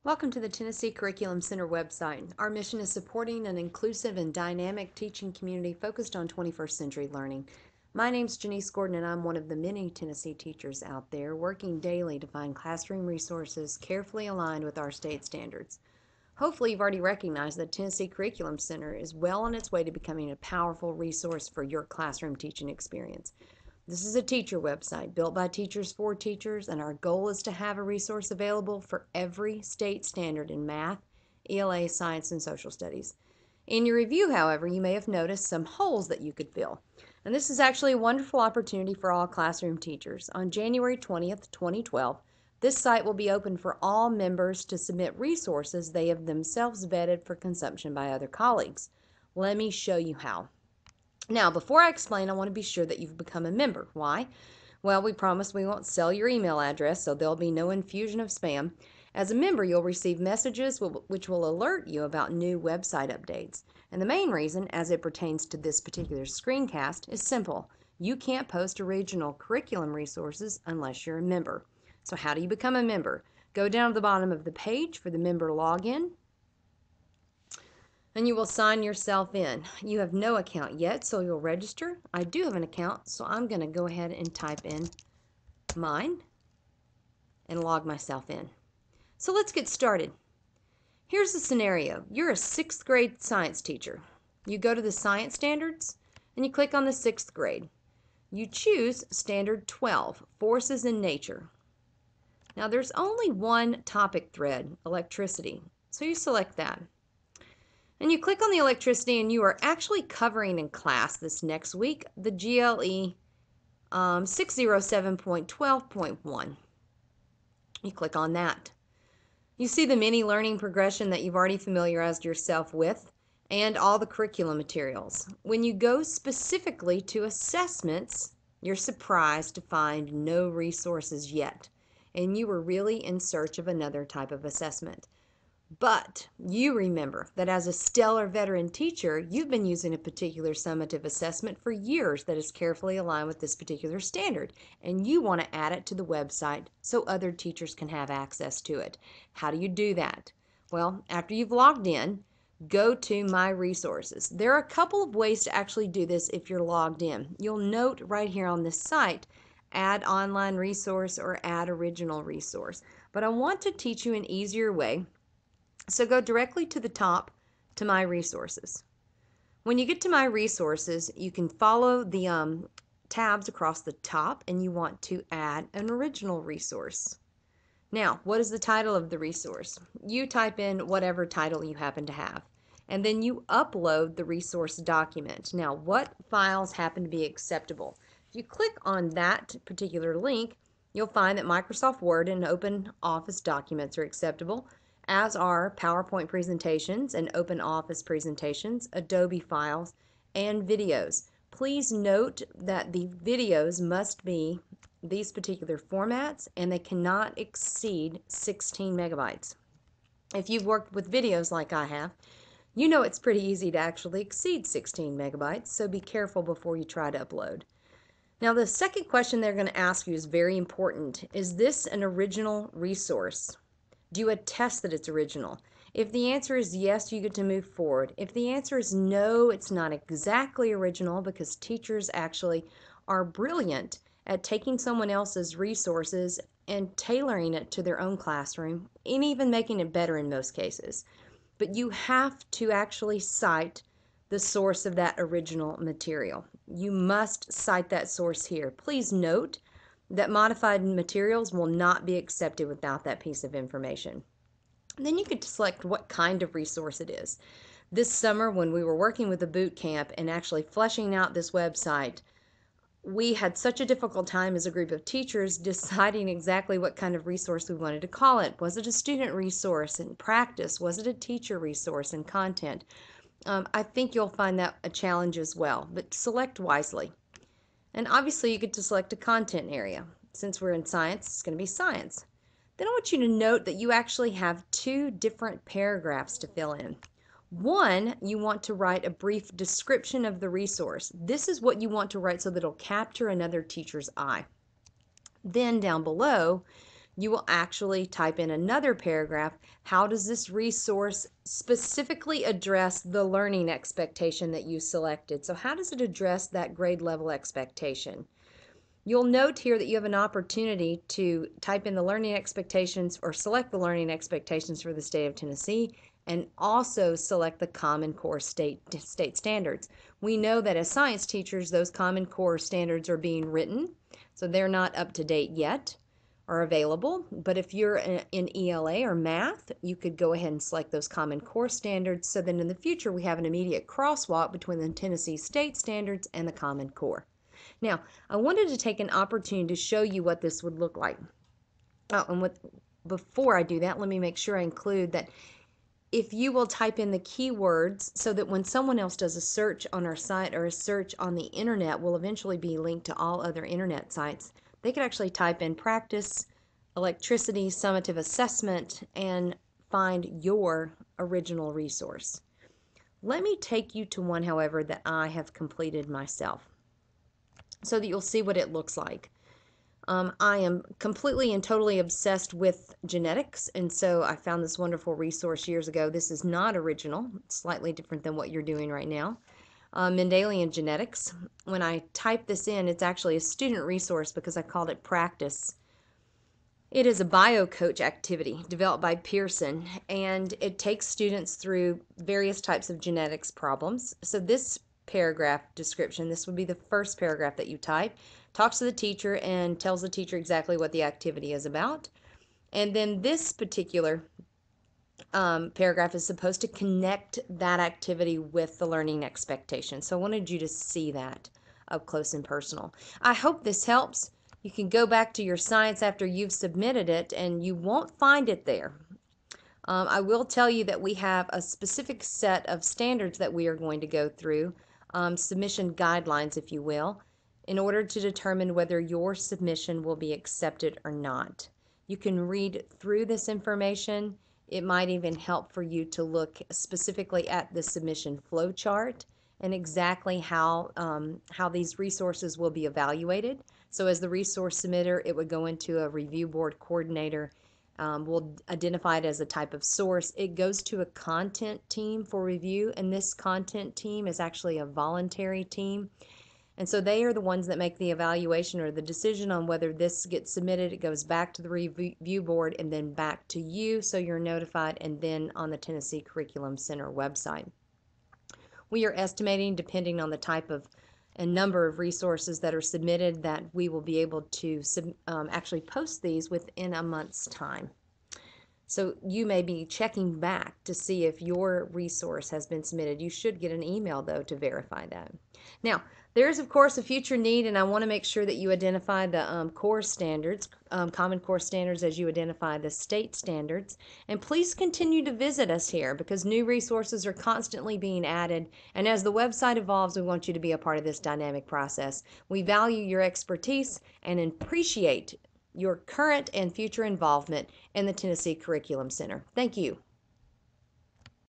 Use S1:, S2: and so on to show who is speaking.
S1: Welcome to the Tennessee Curriculum Center website. Our mission is supporting an inclusive and dynamic teaching community focused on 21st century learning. My name's Janice Gordon, and I'm one of the many Tennessee teachers out there working daily to find classroom resources carefully aligned with our state standards. Hopefully, you've already recognized that Tennessee Curriculum Center is well on its way to becoming a powerful resource for your classroom teaching experience. This is a teacher website built by teachers for teachers, and our goal is to have a resource available for every state standard in math, ELA, science, and social studies. In your review, however, you may have noticed some holes that you could fill. And this is actually a wonderful opportunity for all classroom teachers. On January 20th, 2012, this site will be open for all members to submit resources they have themselves vetted for consumption by other colleagues. Let me show you how. Now, before I explain, I want to be sure that you've become a member. Why? Well, we promise we won't sell your email address, so there'll be no infusion of spam. As a member, you'll receive messages which will alert you about new website updates. And the main reason, as it pertains to this particular screencast, is simple. You can't post original curriculum resources unless you're a member. So how do you become a member? Go down to the bottom of the page for the member login, and you will sign yourself in. You have no account yet, so you'll register. I do have an account, so I'm going to go ahead and type in mine and log myself in. So let's get started. Here's the scenario. You're a 6th grade science teacher. You go to the science standards and you click on the 6th grade. You choose standard 12, forces in nature. Now there's only one topic thread, electricity, so you select that. And you click on the electricity, and you are actually covering in class this next week the GLE 607.12.1. You click on that. You see the mini learning progression that you've already familiarized yourself with and all the curriculum materials. When you go specifically to assessments, you're surprised to find no resources yet, and you were really in search of another type of assessment. But you remember that as a stellar veteran teacher, you've been using a particular summative assessment for years that is carefully aligned with this particular standard, and you want to add it to the website so other teachers can have access to it. How do you do that? Well, after you've logged in, go to My Resources. There are a couple of ways to actually do this if you're logged in. You'll note right here on this site, Add Online Resource or Add Original Resource. But I want to teach you an easier way. So go directly to the top to My Resources. When you get to My Resources, you can follow the tabs across the top, and you want to add an original resource. Now, what is the title of the resource? You type in whatever title you happen to have, and then you upload the resource document. Now, what files happen to be acceptable? If you click on that particular link, you'll find that Microsoft Word and Open Office documents are acceptable, as are PowerPoint presentations and Open Office presentations, Adobe files, and videos. Please note that the videos must be these particular formats, and they cannot exceed 16 megabytes. If you've worked with videos like I have, you know it's pretty easy to actually exceed 16 megabytes, so be careful before you try to upload. Now, the second question they're going to ask you is very important. Is this an original resource? Do you attest that it's original? If the answer is yes, you get to move forward. If the answer is no, it's not exactly original, because teachers actually are brilliant at taking someone else's resources and tailoring it to their own classroom, and even making it better in most cases. But you have to actually cite the source of that original material. You must cite that source here. Please note that modified materials will not be accepted without that piece of information. And then you could select what kind of resource it is. This summer, when we were working with the boot camp and actually fleshing out this website, we had such a difficult time as a group of teachers deciding exactly what kind of resource we wanted to call it. Was it a student resource in practice? Was it a teacher resource in content? I think you'll find that a challenge as well, but select wisely. And obviously you get to select a content area. Since we're in science, it's going to be science. Then I want you to note that you actually have two different paragraphs to fill in. One, you want to write a brief description of the resource. This is what you want to write so that it'll capture another teacher's eye. Then down below, you will actually type in another paragraph. How does this resource specifically address the learning expectation that you selected? So how does it address that grade level expectation? You'll note here that you have an opportunity to type in the learning expectations or select the learning expectations for the state of Tennessee, and also select the Common Core state standards. We know that as science teachers, those Common Core standards are being written, so they're not up to date yet or available. But if you're in ELA or math, you could go ahead and select those Common Core standards, so that in the future we have an immediate crosswalk between the Tennessee state standards and the Common Core. Now, I wanted to take an opportunity to show you what this would look like. Before I do that, let me make sure I include that if you will type in the keywords, so that when someone else does a search on our site or a search on the internet, will eventually be linked to all other internet sites, they could actually type in practice, electricity, summative assessment, and find your original resource. Let me take you to one, however, that I have completed myself, so that you'll see what it looks like. I am completely and totally obsessed with genetics, and so I found this wonderful resource years ago. This is not original. It's slightly different than what you're doing right now. Mendelian genetics. When I type this in, it's actually a student resource because I called it Practice. It is a bio-coach activity developed by Pearson, and it takes students through various types of genetics problems. So this paragraph description, this would be the first paragraph that you type, talks to the teacher and tells the teacher exactly what the activity is about. And then this particular paragraph is supposed to connect that activity with the learning expectation. So I wanted you to see that up close and personal. I hope this helps. You can go back to your science after you've submitted it, and you won't find it there. I will tell you that we have a specific set of standards that we are going to go through, submission guidelines, if you will, in order to determine whether your submission will be accepted or not. You can read through this information. It might even help for you to look specifically at the submission flow chart and exactly how these resources will be evaluated. So as the resource submitter, it would go into a review board coordinator. We'll identify it as a type of source. It goes to a content team for review, and this content team is actually a voluntary team. And so they are the ones that make the evaluation or the decision on whether this gets submitted. It goes back to the review board and then back to you, so you're notified, and then on the Tennessee Curriculum Center website. We are estimating, depending on the type of and number of resources that are submitted, that we will be able to actually post these within a month's time. So you may be checking back to see if your resource has been submitted. You should get an email, though, to verify that. Now, there is, of course, a future need, and I want to make sure that you identify the core standards, Common Core standards, as you identify the state standards. And please continue to visit us here, because new resources are constantly being added. And as the website evolves, we want you to be a part of this dynamic process. We value your expertise and appreciate your current and future involvement in the Tennessee Curriculum Center. Thank you.